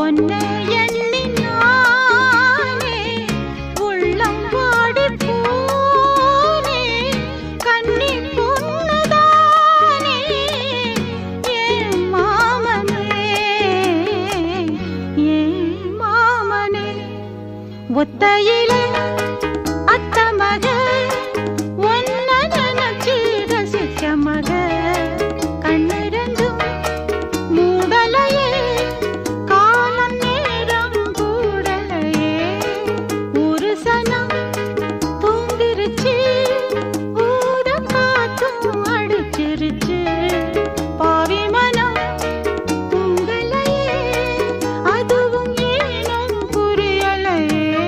ஒன்னை எண்ணி நானே உள்ளம் வாடி போனே. கன்னி பொண்ணுதானே ஏன் மாமனே, ஏன் மாமனே. ஒத்தையிலே அத்த மக ஒன்ன நினைச்சு ரசிச்ச மக. கண்ணிரண்டும் மூடலையே காலம் நேரம் கூடலையே. ஒரு சனம் தூங்கிருச்சு ஊத காத்தும் அடிச்சிருச்சு. பாவி மனம் தூங்கலையே அதுவும் ஏனும் புரியலையே.